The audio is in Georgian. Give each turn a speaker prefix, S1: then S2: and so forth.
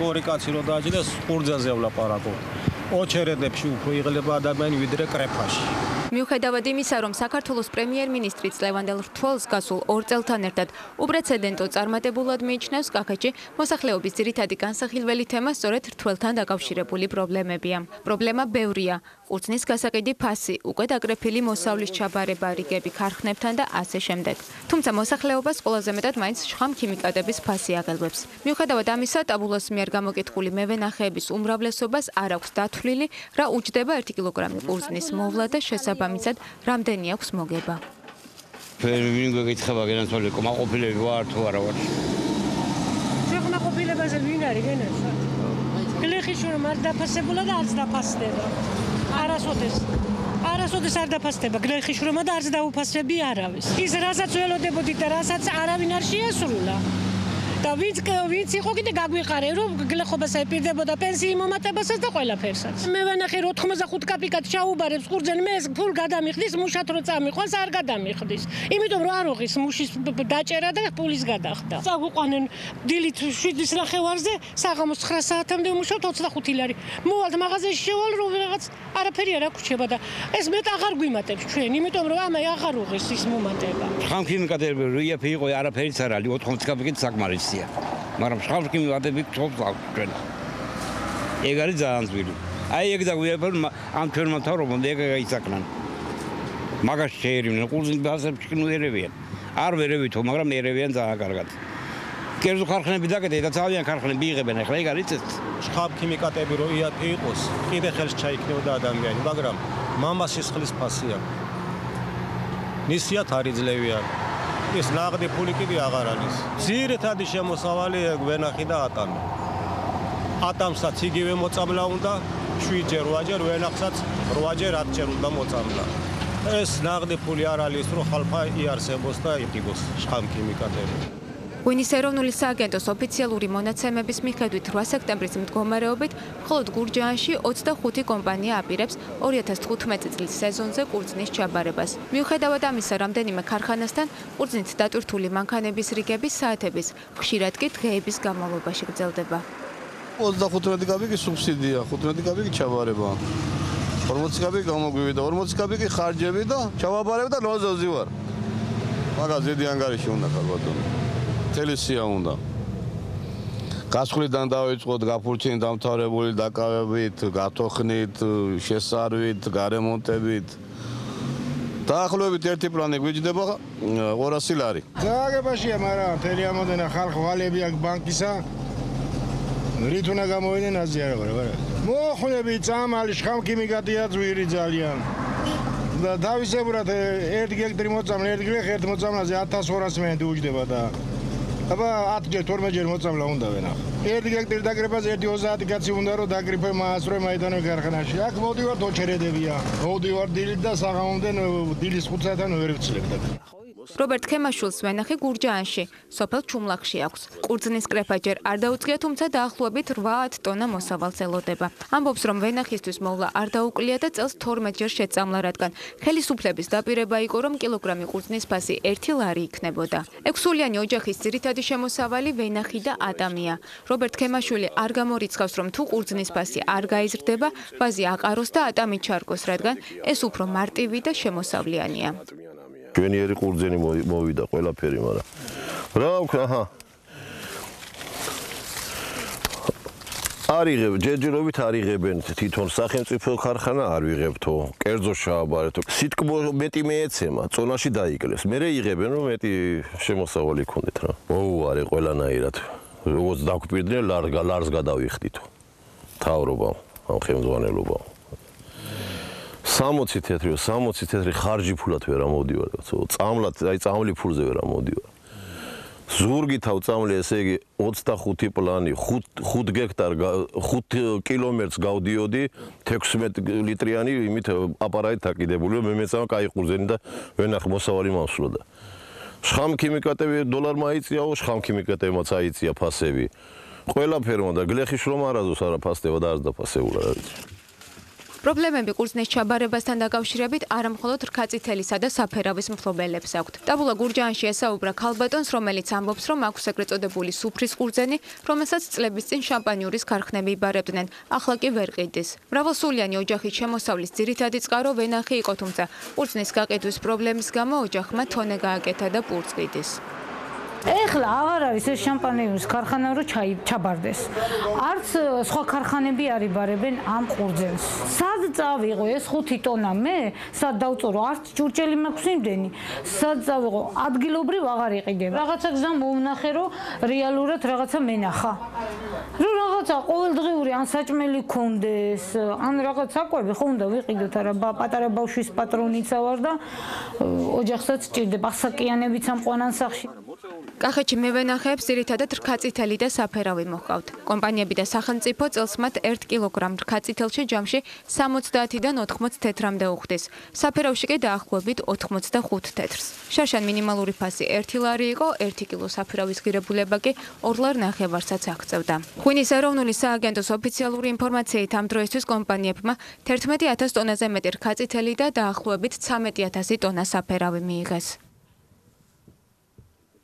S1: ორი კაცი რო დააჯდეს ყურძაზე ვლაპარაკო. ოჩერედებში უფრო იღლება ადამიანი ვიდრე კრეფაში.
S2: მიუხედავად იმისა, რომ საქართველოს პრემიერ-მინისტრიც ლევანდელ რთველს გასულ 2 წელთან ერთად უპრეცედენტო წარმატებულად მიიჩნევს, კახეთში მოსახლეობის ძირითადი განსახილველი თემა სწორედ რთველთან დაკავშირებული პრობლემებია. პრობლემა ბევრია: ყურძნის გასაყიდი ფასი, უკვე დაკრეფილი მოსავლის ჩაბარება, რიგები ქარხნებთან და ასე შემდეგ. თუმცა მოსახლეობას ყველაზე მეტად მაინც შხამქიმიკატების ფასი აღელვებს. მიუხედავად ამისა, ტაბულოს მიერ გამოკითხული მევენახეების უმრავლესობას არ აქვს დათვლილი, რა უჯდება 1 კილოგრამი ყურძნის მოვლა და შესაბამისად რამდენი აქვს მოგება.
S3: ვინ გვეკითხება განაცვალე კმაყოფილები ვარ თუ არა ვარ?
S4: კმაყოფილებაზე ვინ არის განაცვალე? გლეხი შურო არ დაფასებულა და არც დაფასდება. არასოდეს არ დაფასდება გლეხი შურომა და არც დაუფასები არავის. ის რასაც ველოდებოდით და რასაც არავინ არ შეასრულა. და ვინც იყო კიდე გაგვიყარე რომ გლეხობას ეპირდებოდა პენსიის მომატებასაც და ყველაფერსაც. მე ვენახე 85 კაპიკად ჩაუბარებს ყურძენ მე ეს ფულ გადამიხდის მუშათ რო წამიყვანს არ გადამიხდის. იმიტომ რომ არ ოღის მუშის დაჭერა და ფულის გადახდა. წაგვიყვანენ დილით 7-ის ნახევარზე საღამოს 9 საათამდე ვმუშავთ 25 ლარი. მოვალთ მაღაზიაში შევალ რომ რაღაც არაფერი არ აქვს და ეს მეტ აღარ გვიმატებს ჩვენ, იმიტომ რომ ამai აღარ ოღის ის მომატება.
S3: შხამქიმიკატები რიაფი იყო არაფერიც არ არის 80 კაპიკით საკმარისია. მაგრამ შხამქიმიკატები გწოვს ჩვენ. ეგ არის ძალიან ძვირი. აი ეგ და გვიაფერ ამ ჩვენმა მთავრობამ ეგ გაიცაკნან. მაგაში შეერევენ ყურძნის ფასებში კი ნუ ერევიან. არ ვერევითო, მაგრამ ერევიან ძალიან კარგად. კერძო ქარხნები დაკეთე და ძალიან ქარხნები იღებენ ახლა ეგ არის ეს.
S1: შხამქიმიკატები რო იაფი იყოს, კიდე ხელს ჩაიქნევდა ადამიანი, მაგრამ მამას სისხლის ფასი აქვს. ნისიათ არ იძლევიან. ეს ნაღდი ფული კიდე აღარ არის. ძირითადი შემოსავალი ვენახი და ატამი. ატამსაც იგივე მოწამლა უნდა 7-ჯერ 8-ჯერ, ვენახსაც 8-ჯერ 10-ჯერ უნდა მოწამლა. ეს ნაღდი ფული არ არის, რომ ხალხა იარსებოს და იყიდოს შხამქიმიკატები.
S2: ღვინის ეროვნული სააგენტოს ოფიციალური მონაცემების მიხედვით 8 სექტემბრის მდგომარეობით მხოლოდ გურჯაანში 25 კომპანია აპირებს 2015 წლის სეზონზე ყურძნის ჩაბარებას. მიუხედავად ამისა, რამდენიმე ქარხანასთან ყურძნით დატვირთული მანქანების რიგები საათების, ხშირად კი დღეების განმავლობაში გრძელდება.
S5: 35 კაპიკი სუბსიდია, 15 კაპიკი ჩაბარება. 40 კაპიკი გამოგვივიდა, 40 კაპიკი ხარჯები და ჩავაბარებ და ლოზოზი ვარ. მაგას დიდი ანგარიში უნდა ხალბატონო. თელესია უნდა. გასხვლიდან დავიწყოთ გაფურჩინით დამთავრებული დაკავებით, გათოხნით, შესარვით, გარემონტებით. დაახლოებით ერთი პლანი გვიჯდება 200 ლარი.
S6: ზაგებაშია, მაგრამ მთელი ამოდენა ხალხ ვალები აქვს ბანკისა. რით უნდა გამოვიდნენ აზი არ ვარ. მოხუნები წამალი შხამქიმიკატია ძვირი ძალიან. და დავისებურად 1 გექტრი მოწამლა, 1 გლეხი ერთ მოწამლაზე 1200 მენდი უჯდება და აბა 10-ჯერ 12-ჯერ მოწამლა უნდა ვენახ. 1 გექტრი დაკრებაზე 1-30 კაცი უნდა რომ დაკრიფე მაასწრო მაიტანო ქარხანაში. აქ მოდივართ ოჩერედებია. მოდივარ დილით და საღამომდე დილის 5 საათთან ვერ ვცლებდა.
S2: რობერტ ქემაშვილს ვენახი გურჯაანში, სოფელ ჩუმლახში აქვს. ყურძნის კრეფა ჯერ არ დაუწყია, თუმცა დაახლოებით 8 ტონა მოსავალს ელოდება. ამბობს, რომ ვენახისთვის მოვლა არ დაუკლია და წელს 12-ჯერ შეწამლა, რადგან ხელისუფლების დაპირება იყო, რომ კილოგრამი ყურძნის ფასი 1 ლარი იქნებოდა. 6-სულიანი ოჯახის ძირითადი შემოსავალი ვენახი და ატამია. რობერტ ქემაშვილი არ გამორიცხავს, რომ თუ ყურძნის ფასი არ გაიზრდება, ვაზი აყაროს და ატამი ჩარგოს, რადგან ეს უფრო მარტივი და შემოსავლიანია.
S7: ჩვენიერი ყურძენი მოვიდა ყველაფერი, მაგრამ რა ვქნა, აჰა. არ იღებ, ჯერჯერობით არ იღებენ თვითონ სახელმწიფო ქარხანა არ ვიღებთო, კერძო შავაბარეთო. სიტკბო მეტი მეეცემა, წონაში დაიკლეს. მერე იღებენ, რომ მეტი შემოსავალი ქონდეთ რა. მოუარე ყველანაირად. როგორც დაგვპირდნენ, ლარს გადავიხდით. თავრობამ, ამ ხელმძღვანელობამ. 60 თეთრი ხარჯი ფულად ვერ ამოდივარ. წამლად, აი წამლი ფულზე ვერ ამოდივარ. ზურგი თავწამლი, ესე იგი 25 პლანი, 5 გექტარ, 5 კილომეტრს გავდიოდი, 16 ლიტრიანი იმით აპარატით აკიდებული, მე მეწამა კაი ყურძენი და ვენახ მოსავალი მომსვლოდა. შხამქიმიკატები დოლარმა აიწიაო, შხამქიმიკატებმაც აიწია ფასები. ყველაფერმა და გლეხი შრომა არაზოს არა ფასდება და არც დაფასებულა.
S2: პრობლემები ყურძნის ჩაბარებასთან დაკავშირებით არა მხოლოდ რქაწითელისა და საფერავის მფლობელებს აქვთ. ტაბულა გურჯაანში ესაუბრა ქალბატონს, რომელიც ამბობს, რომ აქვს ეგრეთ წოდებული სუფრის ყურძენი, რომელსაც წლების წინ შამპანიურის ქარხნები იბარებდნენ, ახლა კი ვერ ყიდის. მრავალსულიანი ოჯახის შემოსავლის ძირითადი წყარო ვენახი იყო, თუმცა ყურძნის გაყიდვის პრობლემის გამო ოჯახმა თონე გააკეთა და პურს ყიდის.
S8: ეხლა აღარ არის ეს შამპანიურის ქარხანა რომ ჩაბარდეს. არც სხვა ქარხანები არ იბარებენ ამ ყურძენს. სად წავიღო ეს 5 ტონა მე? სად დავწორო? არც ჭურჭელი მაქვს იმდენი. სად წავიღო? ადგილობრივ აღარ იყიდებ. რაღაცა გზა მოვნახე რომ რეალურად რაღაცა მენახა. რომ რაღაცა ყოველდღიური ან საჭმელი კონდეს, ან რაღაც საკვები ხო უნდა ვიყიდოთ, არა პატარა ბავშვის პატრონიცა ვარ და ოჯახსაც ჭირდება. ასაკიანებიც ამყვანან სახში.
S2: კახეთში მევენახეებს ძირითადად რქაწითელი და საფერავი მოჰყავთ. კომპანიები და სახელმწიფო წელს მათ 1 კილოგრამ რქაწითელში ჯამში 70-დან 80 თეთრამდე უხდის. საფერავში კი დაახლოებით 85 თეთრს. შარშან მინიმალური ფასი 1 ლარი იყო, 1 კილო საფერავის ღირებულება კი 2 ლარ ნახევარსაც აღწევდა. ღვინის ეროვნული სააგენტოს ოფიციალური ინფორმაციით ამ დროისთვის კომპანიებმა 11,000 ტონაზე მეტი რქაწითელი და დაახლოებით 13,000 ტონა საფერავი მიიღეს.